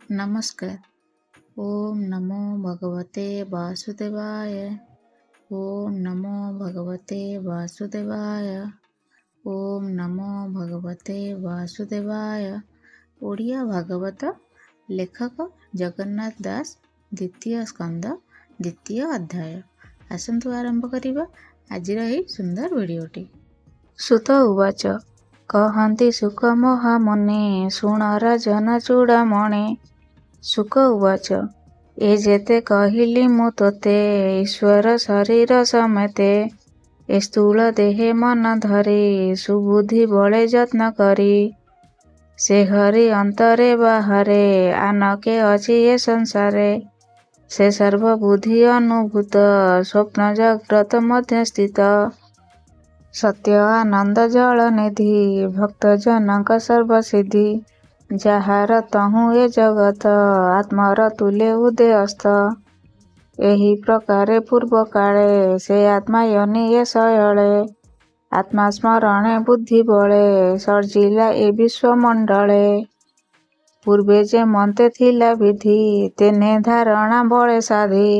नमस्कार। ओम नमो भगवते वासुदेवाय। ओम नमो भगवते वासुदेवाय। ओम नमो भगवते वासुदेवाय। ଓଡ଼ିଆ ଭାଗବତ ଲେଖକ ଜଗନ୍ନାଥ ଦାସ, ଦ୍ୱିତୀୟ ସ୍କନ୍ଧ, ଦ୍ୱିତୀୟ ଅଧ୍ୟାୟ। ଆସନ୍ତୁ ଆରମ୍ଭ କରିବା ଆଜିର ଏହି ସୁନ୍ଦର ଭିଡ଼ିଓଟି। ସୁତ ଉବାଚ କହନ୍ତି ସୁକ ମହାମୁନି ଶୁଣ ରାଜନ ଚୂଡ଼ାମଣି। ସୁକ ଉବାଚ ଏ ଯେତେ କହିଲି ମୁଁ ତୋତେ ଈଶ୍ୱର ଶରୀର ସମେତେ ଏ ସ୍ଥୂଳ ଦେହେ ମନ ଧରି ସୁବୁଦ୍ଧି ବଳେ ଯତ୍ନ କରି ସେ ହରି ଅନ୍ତରେ ବାହାରେ ଆନକେ ଅଛି ଏ ସଂସାରେ ସେ ସର୍ବବୁଦ୍ଧି ଅନୁଭୂତ ସ୍ୱପ୍ନ ଜାଗ୍ରତ ମଧ୍ୟ ସ୍ଥିତ ସତ୍ୟ ଆନନ୍ଦ ଜଳ ନିଧି ଭକ୍ତଜନଙ୍କ ସର୍ବସିଦ୍ଧି ଯାହାର ତହୁଁ ଏ ଜଗତ ଆତ୍ମର ତୁଲେ ଉଦୟସ୍ଥ ଏହି ପ୍ରକାରେ ପୂର୍ବ କାଳେ ସେ ଆତ୍ମା ୟନି ଏ ଶୟଳେ ଆତ୍ମା ସ୍ମରଣେ ବୁଦ୍ଧି ବଳେ ସର୍ଜିଲା ଏ ବିଶ୍ୱମଣ୍ଡଳେ ପୂର୍ବେ ଯେ ମନ୍ତେ ଥିଲା ବିଧି ତେନେ ଧାରଣା ବଳେ ସାଧି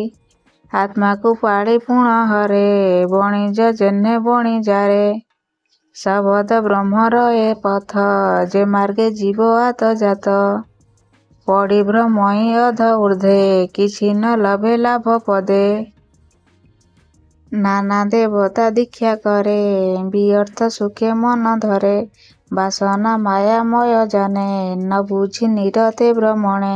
ଆତ୍ମାକୁ ପାଳି ପୁଣ ହରେ ବଣିଜ ଯେହ୍ନେ ବଣିଜାରେ ସବଦ ବ୍ରହ୍ମର ଏ ପଥ ଯେ ମାର୍ଗେ ଜୀବ ଆତଜାତ ପଡ଼ି ଭ୍ରମଇ ଅଧ ଊର୍ଦ୍ଧ୍ୱେ କିଛି ନ ଲଭେ ଲାଭ ପଦେ ନାନା ଦେବତା ଦୀକ୍ଷା କରେ ବିଅର୍ଥ ସୁଖେ ମନ ଧରେ ବାସନା ମାୟାମୟ ଜାନେ ନ ବୁଝି ନିରତେ ଭ୍ରମଣେ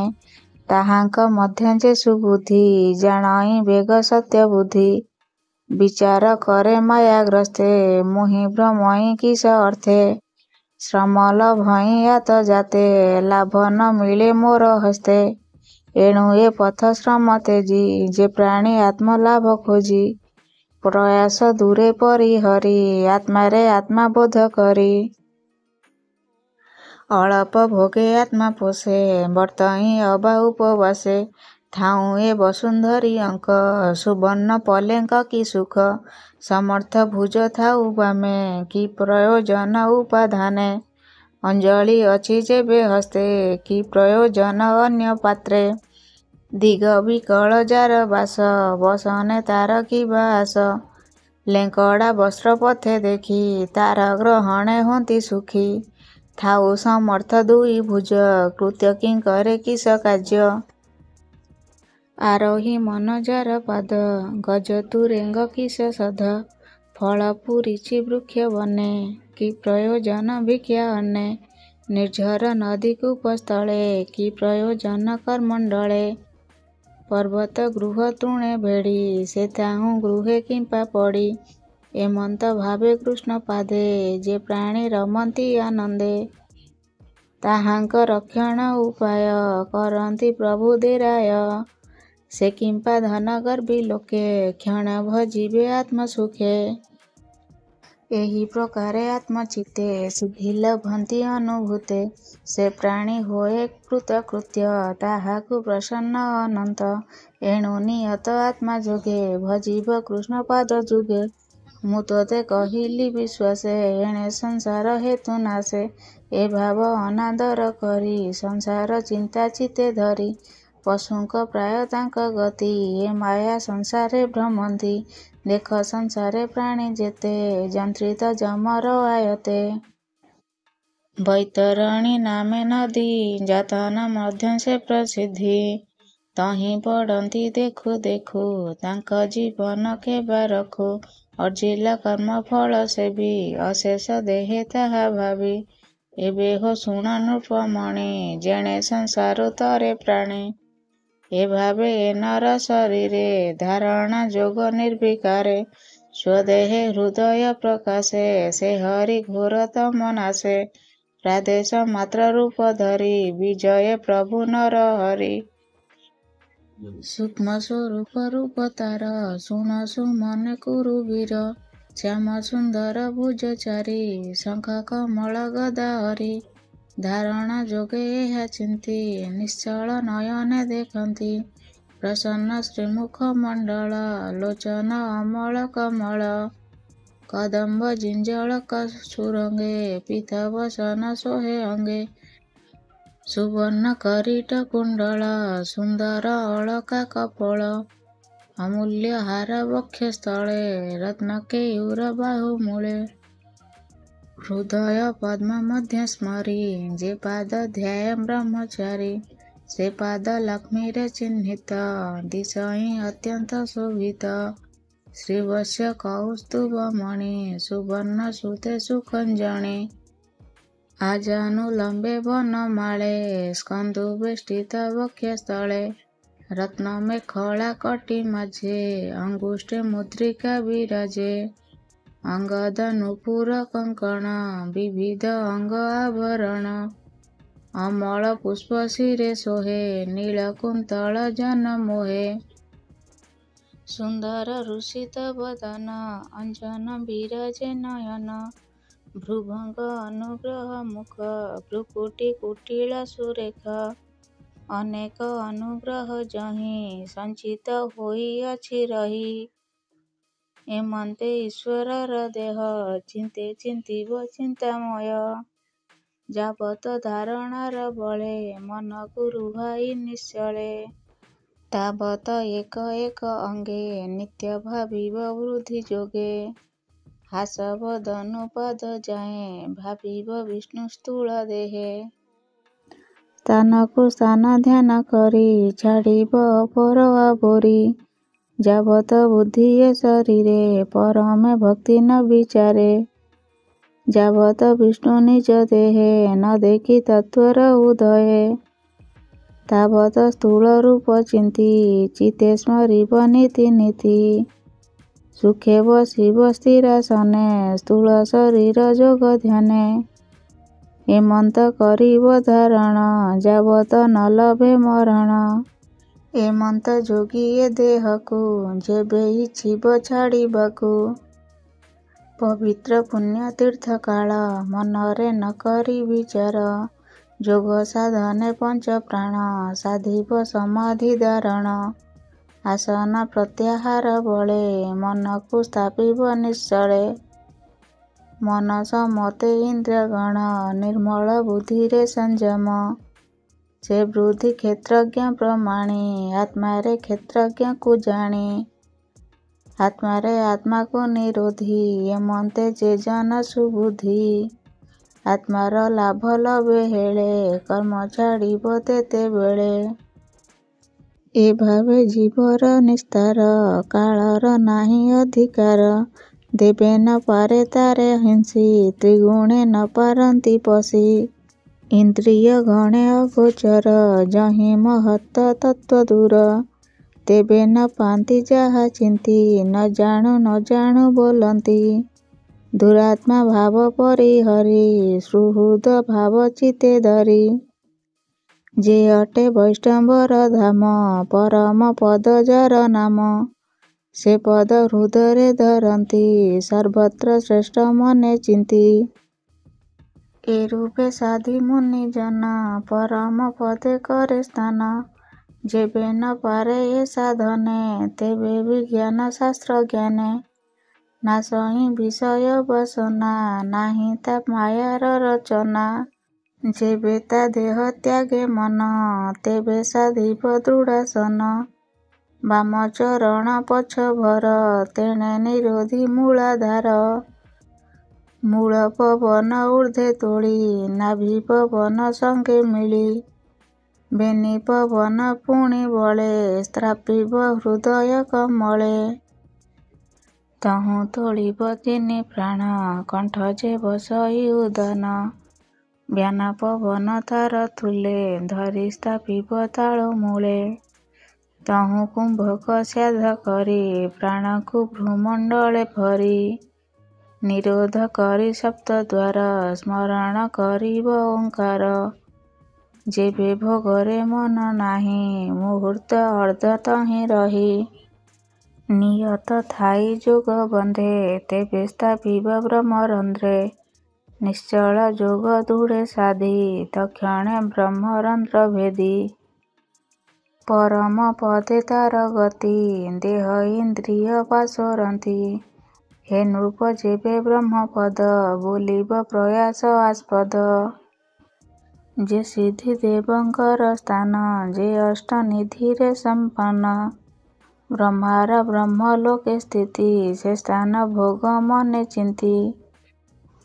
ତାହାଙ୍କ ମଧ୍ୟ ଯେ ସୁବୁଦ୍ଧି ଜାଣଇ ବେଗ ସତ୍ୟ ବୁଦ୍ଧି ବିଚାର କରେ ମାୟାଗ୍ରସ୍ତେ ମୁହିଁ ଭ୍ରମଇ କିସ ଅର୍ଥେ ଶ୍ରମ ଲଭଇ ଆତଜାତେ ଲାଭ ନ ମିଳେ ମୋର ହସ୍ତେ ଏଣୁ ଏ ପଥ ଶ୍ରମ ତେଜି ଯେ ପ୍ରାଣୀ ଆତ୍ମଲାଭ ଖୋଜି ପ୍ରୟାସ ଦୂରେ ପରିହରି ଆତ୍ମାରେ ଆତ୍ମାବୋଧ କରି ଅଳପ ଭୋଗେ ଆତ୍ମା ପୋଷେ ବର୍ତ୍ତଇ ଅବା ଉପବାସେ ଥାଉଁ ଏ ବସୁନ୍ଧରୀୟଙ୍କ ସୁବର୍ଣ୍ଣ ପଲେଙ୍କ କି ସୁଖ ସମର୍ଥ ଭୁଜ ଥାଉ ବାମେ କି ପ୍ରୟୋଜନ ଉପାଧାନେ ଅଞ୍ଜଳି ଅଛି ଯେବେ ହସ୍ତେ କି ପ୍ରୟୋଜନ ଅନ୍ୟ ପାତ୍ରେ ଦିଗ ବିକଳ ଯାର ବାସ ବସନେ ତାର କିବା ଆସ ଲେଙ୍କଡ଼ା ବସ୍ତ୍ର ପଥେ ଦେଖି ତାର ଗ୍ରହଣେ ହୁଅନ୍ତି ସୁଖୀ ଥାଉ ସମର୍ଥ ଦୁଇ ଭୁଜ କୃତ୍ୟ କିଙ୍କରେ କିସ କାର୍ଯ୍ୟ ଆରୋହୀ ମନ ଯାର ପାଦ ଗଜ ତୁରେଙ୍ଗ କିସ ସଧ ଫଳ ପୂରିଛି ବୃକ୍ଷ ବନେ କି ପ୍ରୟୋଜନ ଭିକ୍ଷା ଅନେ ନିର୍ଝର ନଦୀ କୂପସ୍ଥଳେ କି ପ୍ରୟୋଜନ କରମଣ୍ଡଳେ ପର୍ବତ ଗୃହ ତୃଣେ ଭେଡ଼ି ସେ ତାହୁଁ ଗୃହେ କିମ୍ପା ପଡ଼ି ଏମନ୍ତ ଭାବେ କୃଷ୍ଣ ପାଦେ ଯେ ପ୍ରାଣୀ ରମନ୍ତି ଆନନ୍ଦେ ତାହାଙ୍କ ରକ୍ଷଣ ଉପାୟ କରନ୍ତି ପ୍ରଭୁ ଦେରାୟ ସେ କିମ୍ପା ଧନ ଗର୍ବି ଲୋକେ କ୍ଷଣ ଭଜିବେ ଆତ୍ମ ସୁଖେ ଏହି ପ୍ରକାରେ ଆତ୍ମଚିତ୍ତେ ସିଦ୍ଧି ଲଭନ୍ତି ଅନୁଭୂତେ ସେ ପ୍ରାଣୀ ହୋଏ କୃତକୃତ୍ୟ ତାହାକୁ ପ୍ରସନ୍ନ ଅନନ୍ତ ଏଣୁ ନିୟତ ଆତ୍ମା ଯୋଗେ ଭଜିବ କୃଷ୍ଣ ପାଦ ଯୁଗେ ମୁଁ ତୋତେ କହିଲି ବିଶ୍ୱାସେ ଏଣେ ସଂସାର ହେତୁ ନାଶେ ଏ ଭାବ ଅନାଦର କରି ସଂସାର ଚିନ୍ତା ଚିତ୍ତେ ଧରି ପଶୁଙ୍କ ପ୍ରାୟ ତାଙ୍କ ଗତି ଏ ମାୟା ସଂସାରେ ଭ୍ରମନ୍ତି ଦେଖ ସଂସାରେ ପ୍ରାଣୀ ଯେତେ ଯନ୍ତ୍ରିତ ଯମର ଆୟତେ ବୈତରଣୀ ନାମେ ନଦୀ ଯାତନ ମଧ୍ୟ ସେ ପ୍ରସିଦ୍ଧି ତହିଁ ପଡ଼ନ୍ତି ଦେଖୁ ଦେଖୁ ତାଙ୍କ ଜୀବନ କେବା ରଖୁ ଅର୍ଜିଲା କର୍ମଫଳ ସେବି ଅଶେଷ ଦେହେ ତାହା ଭାବି ଏବେ ହୋ ଶୁଣ ନୃପମଣି ଯେଣେ ସଂସାର ତରେ ପ୍ରାଣୀ ଏ ଭାବେ ଏ ନର ଶରୀରେ ଧାରଣା ଯୋଗ ନିର୍ବିକାରେ ସ୍ୱଦେହେ ହୃଦୟ ପ୍ରକାଶେ ସେ ହରି ଘୋର ତମ ନାଶେ ପ୍ରାଦେଶ ମାତ୍ର ରୂପ ଧରି ବିଜୟ ପ୍ରଭୁ ନର ହରି ସୂକ୍ଷ୍ମ ସ୍ୱରୂପ ରୂପ ତାର ଶୁଣ ସୁମନେ କୁରୁ ବୀର ଶ୍ୟାମ ସୁନ୍ଦର ଭୁଜ ଚାରି ଶଙ୍ଖ କମଳ ଗଦା ହରି ଧାରଣା ଯୋଗେ ଏହା ଚିନ୍ତି ନିଶ୍ଚଳ ନୟନେ ଦେଖନ୍ତି ପ୍ରସନ୍ନ ଶ୍ରୀମୁଖ ମଣ୍ଡଳ ଲୋଚନ ଅମଳ କମଳ କଦମ୍ବ ଜିଞ୍ଜଳ ସୁରଙ୍ଗେ ପୀତ ବସନ ସୋହେ ଅଙ୍ଗେ ସୁବର୍ଣ୍ଣ କରିଟ କୁଣ୍ଡଳ ସୁନ୍ଦର ଅଳକା କପୋଳ ଅମୂଲ୍ୟ ହାର ବକ୍ଷସ୍ଥଳେ ରତ୍ନ କେୟୁର ବାହୁମୂଳେ ହୃଦୟ ପଦ୍ମ ମଧ୍ୟ ସ୍ମରି ଯେ ପାଦ ଧ୍ୟାୟ ବ୍ରହ୍ମଚାରୀ ସେ ପାଦ ଲକ୍ଷ୍ମୀରେ ଚିହ୍ନିତ ଦିଶହିଁ ଅତ୍ୟନ୍ତ ଶୋଭିତ ଶ୍ରୀବତ୍ସ କୌସ୍ତୁଭ ମଣି ସୁବର୍ଣ୍ଣ ସୁତେ ସୁଖଞ୍ଜଣି ଆଜାନୁଲମ୍ବେ ବନମାଳେ ସ୍କନ୍ଧୁ ବେଷ୍ଟିତ ବକ୍ଷସ୍ଥଳେ ରତ୍ନମେଖଳା କଟି ମାଝେ ଅଙ୍ଗୁଷ୍ଠେ ମୁଦ୍ରିକା ବିରାଜେ ଅଙ୍ଗଦ ନୂପୁର କଙ୍କଣ ବିବିଧ ଅଙ୍ଗ ଆଭରଣ ଅମଳ ପୁଷ୍ପ ଶିରେ ଶୋହେ ନୀଳକୁନ୍ତଳ ଜନ ମୋହେ ସୁନ୍ଦର ଋଷିତ ବଦନ ଅଞ୍ଜନ ବିରାଜେ ନୟନ ଭ୍ରୁଭଙ୍ଗ ଅନୁଗ୍ରହ ମୁଖ ଭ୍ରୁକୁଟି କୁଟିଳ ସୁରେଖ ଅନେକ ଅନୁଗ୍ରହ ଯହିଁ ସଞ୍ଚିତ ହୋଇଅଛି ରହି ଏମନ୍ତେ ଈଶ୍ୱରର ଦେହ ଚିନ୍ତେ ଚିନ୍ତିବ ଚିନ୍ତାମୟ ଯାବତ ଧାରଣାର ବଳେ ମନକୁ ରୁହାଇ ନିଶ୍ଚଳେ ତାବତ ଏକ ଏକ ଅଙ୍ଗେ ନିତ୍ୟ ଭାବିବ ବୃଦ୍ଧି ଯୋଗେ ହାସବଦନୁପାଦ ଯାଏଁ ଭାବିବ ବିଷ୍ଣୁ ସ୍ଥୂଳ ଦେହେ ସ୍ଥାନକୁ ସ୍ଥାନ ଧ୍ୟାନ କରି ଛାଡ଼ିବ ଅପର ଆବୋରି ଯାବତ ବୁଦ୍ଧି ଏ ଶରୀରେ ପରମେ ଭକ୍ତି ନ ବିଚାରେ ଯାବତ ବିଷ୍ଣୁ ନିଜ ଦେହେ ନ ଦେଖି ତତ୍ତ୍ୱର ଉଦୟେ ତାବତ ସ୍ଥୂଳ ରୂପ ଚିନ୍ତି ଚିତ୍ତେ ସ୍ମରିବ ନୀତି ନୀତି ସୁଖେ ବସିବ ସ୍ଥିରାସନେ ସ୍ଥୂଳ ଶରୀର ଯୋଗ ଧ୍ୟାନେ ଏମନ୍ତ କରିବ ଧାରଣ ଯାବତ ନ ଲଭେ ମରଣ ଏମନ୍ତ ଯୋଗୀ ଏ ଦେହକୁ ଯେବେ ଇଚ୍ଛିବ ଛାଡ଼ିବାକୁ ପବିତ୍ର ପୁଣ୍ୟ ତୀର୍ଥ କାଳ ମନରେ ନ କରି ବିଚାର ଯୋଗ ସାଧନେ ପଞ୍ଚ ପ୍ରାଣ ସାଧିବ ସମାଧି ଧାରଣ ଆସନ ପ୍ରତ୍ୟାହାର ବଳେ ମନକୁ ସ୍ଥାପିବ ନିଶ୍ଚଳେ ମନ ସମତେ ଇନ୍ଦ୍ରିୟଗଣ ନିର୍ମଳ ବୁଦ୍ଧିରେ ସଂଯମ ସେ ବୃଦ୍ଧି କ୍ଷେତ୍ରଜ୍ଞ ପ୍ରମାଣୀ ଆତ୍ମାରେ କ୍ଷେତ୍ରଜ୍ଞକୁ ଜାଣି ଆତ୍ମାରେ ଆତ୍ମାକୁ ନିରୋଧୀ ଏମନ୍ତେ ଯେ ଜନ ସୁବୁଦ୍ଧି ଆତ୍ମାର ଲାଭ ଲଭେ ହେଳେ କର୍ମ ଛାଡ଼ିବ ତେତେବେଳେ ଏ ଭାବେ ଜୀବର ନିସ୍ତାର କାଳର ନାହିଁ ଅଧିକାର ଦେବେ ନ ପାରେ ତାରେ ହିଂସି ତ୍ରିଗୁଣେ ନ ପାରନ୍ତି ପଶି ଇନ୍ଦ୍ରିୟ ଗଣେ ଅଗୋଚର ଯହିଁ ମହତ୍ତ ତତ୍ତ୍ୱ ଦୂର ତେବେ ନ ପାନ୍ତି ଯାହା ଚିନ୍ତି ନ ଜାଣୁ ବୋଲନ୍ତି ଦୁରାତ୍ମା ଭାବ ପରିହରି ସୁହୃଦ ଭାବ ଚିତ୍ତେ ଧରି ଯେ ଅଟେ ବୈଷ୍ଣବର ଧାମ ପରମ ପଦ ଯାର ନାମ ସେ ପଦ ହୃଦୟରେ ଧରନ୍ତି ସର୍ବତ୍ର ଶ୍ରେଷ୍ଠ ମନେ ଚିନ୍ତି ଏ ରୂପେ ସାଧି ମୁନି ଜନ ପରମ ପଦେ କରେ ସ୍ଥାନ ଯେବେ ନ ପାରେ ଏ ସାଧନେ ତେବେ ବିଜ୍ଞାନ ଶାସ୍ତ୍ର ଜ୍ଞାନେ ନାଶହିଁ ବିଷୟ ବାସନା ନାହିଁ ତା ମାୟାର ରଚନା ଯେବେ ତା ଦେହ ତ୍ୟାଗେ ମନ ତେବେ ସାଧିବ ଦୃଢ଼ାସନ ବାମ ଚରଣ ପଛ ଭର ତେଣେ ନିରୋଧୀ ମୂଳାଧାର ମୂଳ ପବନ ଊର୍ଦ୍ଧ୍ୱେ ତୋଳି ନାଭି ପବନ ସଙ୍ଗେ ମିଳି ବେନି ପବନ ପୁଣି ବଳେ ସ୍ଥାପିବ ହୃଦୟ କମଳେ ତହୁଁ ତୋଳିବ ତିନି ପ୍ରାଣ କଣ୍ଠ ଯେ ବସଇ ଉଦନ ବ୍ୟାନ ପବନ ତାର ଥୁଲେ ଧରି ସ୍ଥାପିବ ତାଳ ମୂଳେ ତହୁଁ କୁମ୍ଭକ ସ୍ୟାଧ କରି ପ୍ରାଣକୁ ଭ୍ରୂମଣ୍ଡଳେ ଭରି ନିରୋଧ କରି ସପ୍ତଦ୍ୱାର ସ୍ମରଣ କରିବ ଓଙ୍କାର ଯେବେ ଭୋଗରେ ମନ ନାହିଁ ମୁହୂର୍ତ୍ତ ଅର୍ଦ୍ଧ ତହିଁ ରହି ନିୟତ ଥାଇ ଯୋଗ ବନ୍ଧେ ତେବେ ସ୍ଥାପିବ ବ୍ରହ୍ମରନ୍ଧ୍ରେ ନିଶ୍ଚଳ ଯୋଗ ଦୃଢ଼େ ସାଧି ତକ୍ଷଣେ ବ୍ରହ୍ମରନ୍ଧ୍ର ଭେଦି ପରମ ପଦେ ତାର ଗତି ଦେହ ଇନ୍ଦ୍ରିୟ ପାଶୋରନ୍ତି ହେ ନୃପ ଯେବେ ବ୍ରହ୍ମପଦ ବୋଲିବ ପ୍ରୟାସ ଆସ୍ପଦ ଯେ ସିଦ୍ଧି ଦେବଙ୍କର ସ୍ଥାନ, ଯେ ଅଷ୍ଟନିଧିରେ ସମ୍ପନ୍ନ। ବ୍ରହ୍ମାର ବ୍ରହ୍ମଲୋକେ ସ୍ଥିତି, ସେ ସ୍ଥାନ ଭୋଗ ମନେ ଚିନ୍ତି।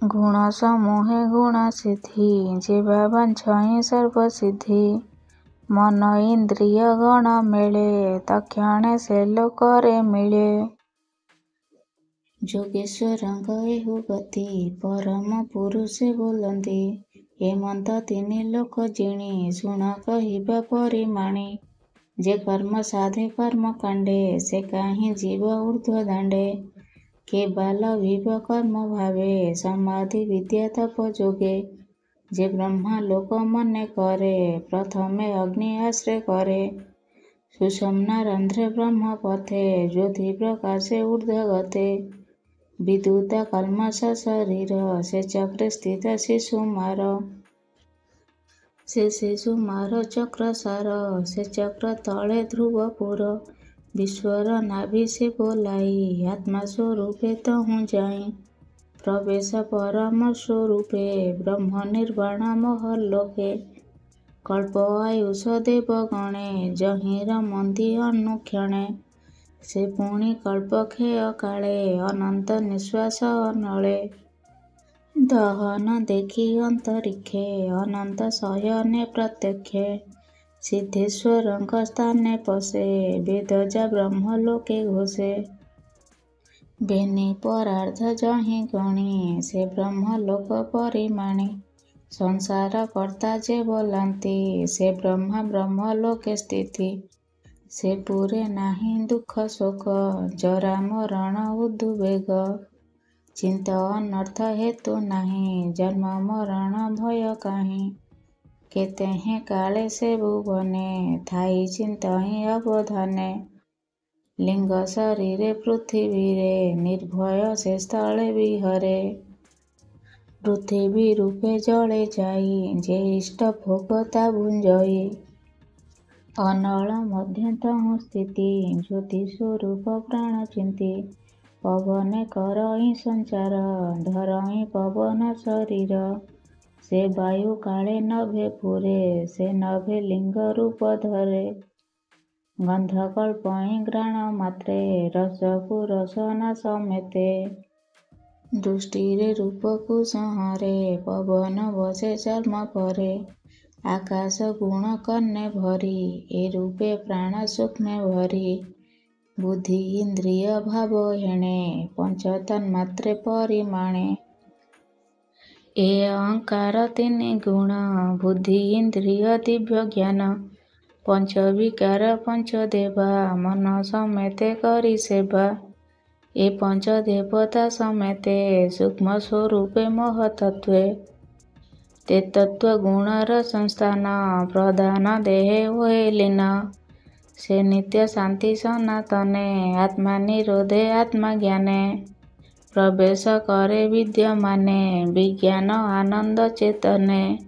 ଗୁଣ ସମୂହେ ଗୁଣ ସିଦ୍ଧି, ଯେ ବାବାଞ୍ଛହିଁ ସର୍ବସିଦ୍ଧି। ମନ ଇନ୍ଦ୍ରିୟ ଗଣ ମେଳେ, ତକ୍ଷଣେ ସେ ଲୋକରେ ମିଳେ। ଯୋଗେଶ୍ୱରଙ୍କ ଏହୁ ଗତି, ପରମ ପୁରୁଷେ ବୋଲନ୍ତି। ଏ ମନ୍ତ ତିନି ଲୋକ ଜିଣି, ଶୁଣ କହିବା ପରିମାଣି। ଯେ କର୍ମ ସାଧେ କର୍ମ କାଣ୍ଡେ, ସେ କାହିଁ ଯିବ ଊର୍ଦ୍ଧ୍ୱ ଦାଣ୍ଡେ। କେବାଲ ଭିବ କର୍ମ ଭାବେ, ସମାଧି ବିଦ୍ୟା ତପ ଯୋଗେ। ଯେ ବ୍ରହ୍ମା ଲୋକ ମନେ କରେ, ପ୍ରଥମେ ଅଗ୍ନି ଆଶ୍ରୟ କରେ। ସୁଷୁମ୍ନା ରନ୍ଧ୍ରେ ବ୍ରହ୍ମ ପଥେ, ଜ୍ୟୋତି ପ୍ରକାଶେ ଊର୍ଦ୍ଧ୍ୱ ଗତେ। ବିଦ୍ୟୁତ କଲ୍ମଷ ଶରୀର, ସେ ଚକ୍ରେ ସ୍ଥିତ ଶିଶୁମାର। ସେ ଶିଶୁମାର ଚକ୍ର ସାର, ସେ ଚକ୍ର ତଳେ ଧ୍ରୁବପୁର। ବିଶ୍ୱର ନାଭି ସେ ବୋଲାଇ, ଆତ୍ମା ସ୍ୱରୂପେ ତହୁଁ ଯାଇ। ପ୍ରବେଶ ପରମ ସ୍ୱରୂପେ, ବ୍ରହ୍ମ ନିର୍ବାଣ ମହଲ୍ଲୋକେ। କଳ୍ପ ଆୟୁଷ ଦେବ ଗଣେ, ଯହିଁ ରମନ୍ତି ଅନୁକ୍ଷଣେ। ସେ ପୁଣି କଳ୍ପ କ୍ଷୟ କାଳେ, ଅନନ୍ତ ନିଃଶ୍ୱାସ ଅନଳେ। ଦହନ ଦେଖି ଅନ୍ତରିକ୍ଷେ, ଅନନ୍ତ ଶୟନେ ପ୍ରତ୍ୟକ୍ଷେ। ସିଦ୍ଧେଶ୍ୱରଙ୍କ ସ୍ଥାନେ ପଶେ, ବେଦଜା ବ୍ରହ୍ମଲୋକେ ଘୋଷେ। ବେନି ପରାର୍ଦ୍ଧ ଯହିଁ ଗଣି, ସେ ବ୍ରହ୍ମଲୋକ ପରିମାଣି। ସଂସାର କର୍ତ୍ତା ଯେ ବୋଲାନ୍ତି, ସେ ବ୍ରହ୍ମା ବ୍ରହ୍ମଲୋକେ ସ୍ଥିତି। ସେ ପୁରେ ନାହିଁ ଦୁଃଖ ଶୋକ, ଜରା ମରଣ ଉଦବେଗ। ଚିତ୍ତ ଅନର୍ଥ ହେତୁ ନାହିଁ, ଜନ୍ମ ମରଣ ଭୟ କାହିଁ। କେତେହେଁ କାଳେ ସେ ଭୁବନେ, ଥାଇ ଚିନ୍ତହିଁ ଅବଧାନେ। ଲିଙ୍ଗ ଶରୀରେ ପୃଥିବୀରେ, ନିର୍ଭୟ ସେ ସ୍ଥଳେ ବିହରେ। ପୃଥିବୀ ରୂପେ ଜଳେ ଯାଇ, ଯେ ଇଷ୍ଟ ଭୋଗ ତା ଭୁଞ୍ଜଇ। ଅନଳ ମଧ୍ୟେ ତହୁଁ ସ୍ଥିତି, ଜ୍ୟୋତି ସ୍ୱରୂପ ପ୍ରାଣ ଚିନ୍ତି। ପବନେ କରଇଁ ସଞ୍ଚାର, ଧରଇଁ ପବନ ଶରୀର। ସେ ବାୟୁ କାଳେ ନଭେ ପୁରେ, ସେ ନଭେ ଲିଙ୍ଗ ରୂପ ଧରେ। ଗନ୍ଧ କଳ୍ପଇଁ ଘ୍ରାଣ ମାତ୍ରେ, ରସକୁ ରସନା ସಮೇତେ। ଦୃଷ୍ଟିରେ ରୂପକୁ ସଂହରେ, ପବନ ବସେ ଚର୍ମ ପରେ। ଆକାଶ ଗୁଣ କର୍ଣ୍ଣେ ଭରି, ଏ ରୂପେ ପ୍ରାଣ ସୂକ୍ଷ୍ମେ ଭରି। ବୁଦ୍ଧି ଇନ୍ଦ୍ରିୟ ଭାବ ହେଣେ, ପଞ୍ଚ ତନ୍ମାତ୍ରେ ପରିମାଣେ। ଏ ଅହଙ୍କାର ତିନି ଗୁଣ, ବୁଦ୍ଧି ଇନ୍ଦ୍ରିୟ ଦିବ୍ୟ ଜ୍ଞାନ। ପଞ୍ଚ ବିକାର ପଞ୍ଚ ଦେବା, ମନ ସମେତେ କରି ସେବା। ଏ ପଞ୍ଚ ଦେବତା ସମେତେ, ସୂକ୍ଷ୍ମ ସ୍ୱରୂପେ ମହତ୍ତତ୍ୱେ। ତେ ତତ୍ତ୍ୱ ଗୁଣର ସଂସ୍ଥାନ, ପ୍ରଧାନ ଦେହେ ହୁଏ ଲୀନ। ସେ ନିତ୍ୟ ଶାନ୍ତି ସନାତନେ, ଆତ୍ମା ନିରୋଧେ ଆତ୍ମା ଜ୍ଞାନେ। ପ୍ରବେଶ କରେ ବିଦ୍ୟମାନେ, ବିଜ୍ଞାନ ଆନନ୍ଦ ଚେତନେ।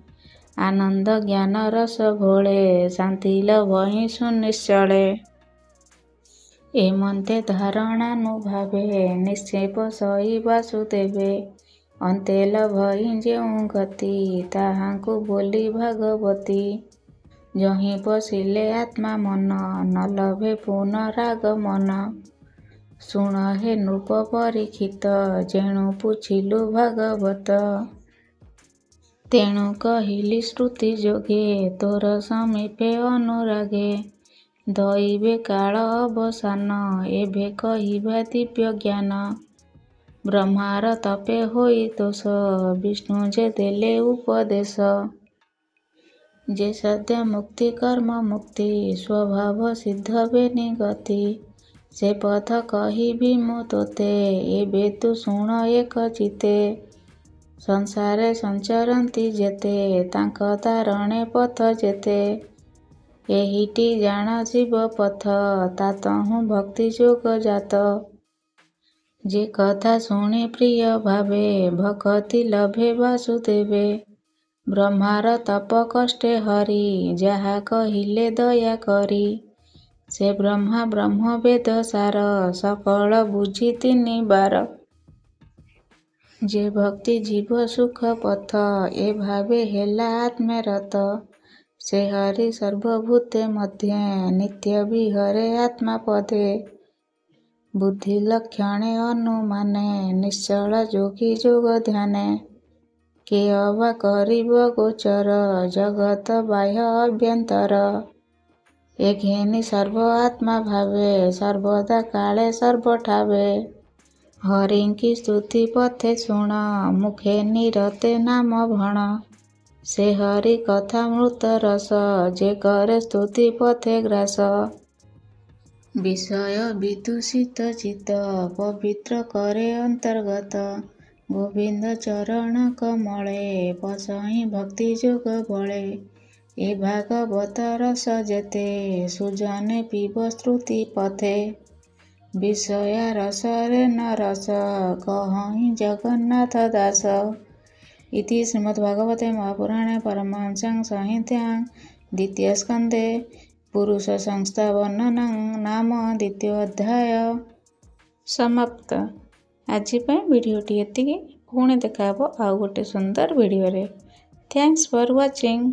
ଆନନ୍ଦ ଜ୍ଞାନ ରସ ଘୋଳେ, ଶାନ୍ତି ଲଭହିଁ ସୁନିଶ୍ଚଳେ। ଏମନ୍ତେ ଧାରଣାନୁଭାବେ, ନିକ୍ଷେପ ସଇ ବାସୁଦେବେ। ଅନ୍ତେ ଲଭଇ ଯେଉଁ ଗତି, ତାହାଙ୍କୁ ବୋଲି ଭାଗବତୀ। ଯହିଁ ପଶିଲେ ଆତ୍ମା ମନ, ନ ଲଭେ ପୁନରାଗମନ। ଶୁଣ ହେ ନୃପ ପରୀକ୍ଷିତ, ଯେଣୁ ପୁଛିଲୁ ଭାଗବତ। ତେଣୁ କହିଲି ଶ୍ରୁତି ଯୋଗେ, ତୋର ସମୀପେ ଅନୁରାଗେ। ଦଇବେ କାଳ ଅବସାନ, ଏବେ କହିବା ଦିବ୍ୟ ଜ୍ଞାନ। ବ୍ରହ୍ମାର ତପେ ହୋଇ ତୋଷ, ବିଷ୍ଣୁ ଯେ ଦେଲେ ଉପଦେଶ। ଯେ ସଦ୍ୟ ମୁକ୍ତି କର୍ମ ମୁକ୍ତି, ସ୍ୱଭାବ ସିଦ୍ଧ ବେନି ଗତି। ସେ ପଥ କହିବି ମୁଁ ତୋତେ, ଏବେ ତୁ ଶୁଣ ଏକ ଚିତ୍ତେ। ସଂସାରେ ସଞ୍ଚରନ୍ତି ଯେତେ, ତାଙ୍କ ତାରଣେ ପଥ ଯେତେ। ଏହିଟି ଜାଣ ଶିବ ପଥ, ତା ତହୁଁ ଭକ୍ତି ଯୋଗ ଜାତ। ଯେ କଥା ଶୁଣି ପ୍ରିୟ ଭାବେ, ଭକତି ଲଭେ ବାସୁଦେବେ। ବ୍ରହ୍ମାର ତପ କଷ୍ଟେ ହରି, ଯାହା କହିଲେ ଦୟା କରି। ସେ ବ୍ରହ୍ମା ବ୍ରହ୍ମ ବେଦ ସାର, ସକଳ ବୁଝି ତିନି ବାର। ଯେ ଭକ୍ତି ଜୀବ ସୁଖ ପଥ ଏ ଭାବେ ହେଲା ଆତ୍ମରତ। ସେ ହରି ସର୍ବଭୂତେ ମଧ୍ୟେ ନିତ୍ୟ ବିହରେ ଆତ୍ମା ପଦେ। ବୁଦ୍ଧି ଲକ୍ଷଣେ ଅନୁମାନେ ନିଶ୍ଚଳ ଯୋଗୀ ଯୋଗ ଧ୍ୟାନେ। କେ ଅବା କରିବ ଗୋଚର ଜଗତ ବାହ୍ୟ ଅଭ୍ୟନ୍ତର। ଏ ଘେନି ସର୍ବ ଆତ୍ମା ଭାବେ ସର୍ବଦା କାଳେ ସର୍ବଠାବେ। ହରିଙ୍କି ସ୍ତୁତି ପଥେ ଶୁଣ ମୁଖେ ନିରତେ ନାମ ଭଣ। ସେ ହରି କଥା ମୃତ ରସ ଯେ କରେ ସ୍ତୁତି ପଥେ ଗ୍ରାସ। ବିଷୟ ବିଦୂଷିତ ଚିତ୍ତ ପବିତ୍ର କରେ ଅନ୍ତର୍ଗତ। ଗୋବିନ୍ଦ ଚରଣ କମଳେ ପସହିଁ ଭକ୍ତି ଯୋଗ ବଳେ। ଏ ଭାଗବତ ରସ ଯେତେ ସୁଜନେ ପିବ ଶ୍ରୁତି ପଥେ। ବିଷୟା ରସରେ ନ ରସ କହହିଁ ଜଗନ୍ନାଥ ଦାସ। ଇତି ଶ୍ରୀମଦ୍ଭାଗବତେ ମହାପୁରାଣେ ପରମହଂସ୍ୟାଂ ସଂହିତାୟାଂ ଦ୍ୱିତୀୟ ସ୍କନ୍ଧେ ପୁରୁଷ ସଂସ୍ଥା ବର୍ଣ୍ଣନଂ ନାମ ଦ୍ୱିତୀୟ ଅଧ୍ୟାୟ ସମାପ୍ତ। ଆଜି ପାଇଁ ଭିଡ଼ିଓଟି ଏତିକି। ପୁଣି ଦେଖା ହେବ ଆଉ ଗୋଟେ ସୁନ୍ଦର ଭିଡ଼ିଓରେ। Thanks for watching.